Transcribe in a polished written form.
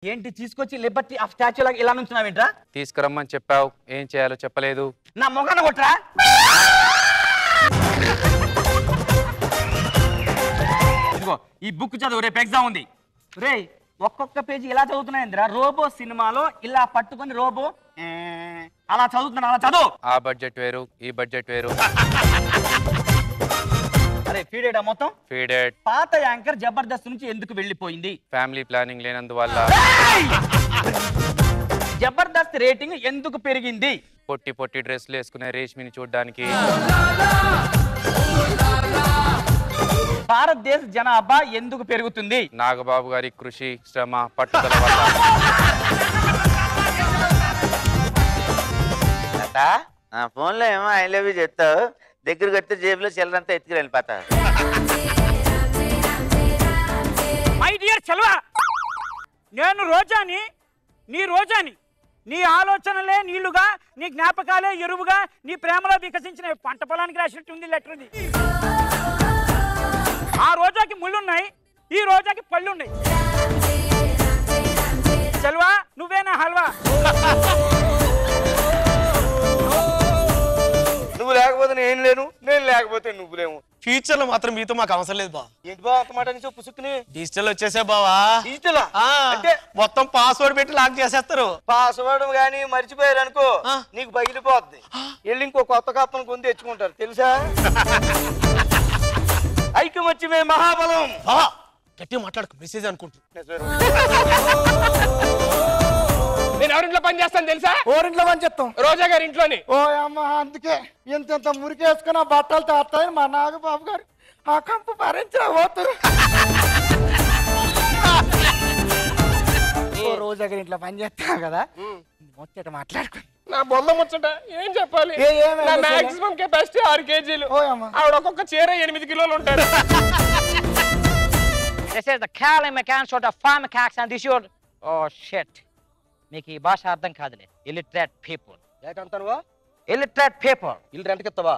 ఏంటి తీసుకొచ్చి Liberty of statue లాగా ఇలా నుంచున్నావేంట్రా? తీసుకురమ్మని చెప్పావు, ఏం చేయాలో చెప్పలేదు. నా మొగాన కొట్రా. ఇదిగో ఈ బుక్ చదువు, రేపు ఎగ్జామ్ ఉంది. రే ఒక్కొక్క పేజీ ఇలా చదువుతున్నాయిందిరా. రోబో సినిమాలో ఇలా పట్టుకొని రోబో అలా చదువుతున్నాను, అలా చదువు. ఆ బడ్జెట్ వేరు, ఈ బడ్జెట్ వేరు. అరే ఫీడెడా మొత్తం? ఫీడెడ్. పాత యాంకర్ జబర్దస్త్ నుంచి ఎందుకు వెళ్ళిపోయింది? ఫ్యామిలీ ప్లానింగ్ లేనందువల్ల. జబర్దస్త్ రేటింగ్ ఎందుకు పెరిగింది? పొట్టి పొట్టి డ్రెస్లు వేసుకునే రేష్మిని చూడడానికి. భారతదేశ జనాభా ఎందుకు పెరుగుతుంది? నాగబాబు గారి కృషి, శ్రమ, పట్టుదల వల్ల. ఫోన్లో ఏమో ఐ లవ్ యూ చెప్తావు, దగ్గరకు వస్తే జేబులో చిల్లరంతా ఎత్తుకుని వెళ్ళిపోతా. మై డియర్ చల్వా, నేను రోజాని, నీ రోజాని. నీ ఆలోచనలే నీళ్లుగా, నీ జ్ఞాపకాలే ఎరువుగా, నీ ప్రేమలో వికసించిన పంట పొలానికి రాసినట్టు ఉంది లెటర్ ఇది. ఆ రోజాకి ముళ్ళున్నాయి, ఈ రోజాకి పళ్ళున్నాయి. చల్వా నువ్వేనా హల్వా? నువ్వు లేకపోతే నేను లేను, నేను లేకపోతే నువ్వు లేవు. ఫ్యూచర్ లో మాత్రం మీతో మాకు అవసరం లేదు బా. ఏంటి బా అంత మాట అని పుసుకుని? డిజిటల్ వచ్చేసే బావా. డిజిటల్ అంటే మొత్తం పాస్వర్డ్ పెట్టి లాక్ చేసేస్తారు. పాస్వర్డ్ గానీ మర్చిపోయారు అనుకో నీకు పగిలిపోద్ది. వెళ్ళి ఇంకో కొత్త కప్పను కొని తెచ్చుకుంటారు తెలుసా? ఐక్యమత్యమే మహాబలం. గట్టిగా మాట్లాడుకో, మెసేజ్ అనుకుంటా. నేను ఎవరింట్లో పని చేస్తాను తెలుసా? ఓరింట్లో పని చెప్తాం, రోజా గారి ఇంట్లోని. ఓ అమ్మ, అందుకే ఇంత మురికేసుకున్న బట్టలు తాస్తాయని మా నాగబాబు గారు ఆ కంపు భరించిన పోతురు. రోజా గారి ఇంట్లో పని చేస్తావు కదా, ముచ్చట మాట్లాడుకో. నా బొల్ల ముచ్చట ఏం చెప్పాలి? నా మాక్సిమం కెపాసిటీ 6 కేజీలు. ఆవిడ ఒక్కొక్క చీర 8 కిలోలు ఉంటాడు. This is the Cali McCann sort of farm macaques and this your oh shit. మీకు ఈ భాష అర్థం కాదులే. illiterate people. ఏంటంటావా? illiterate people. ఇల్లు రెంట్కి ఇస్తావా?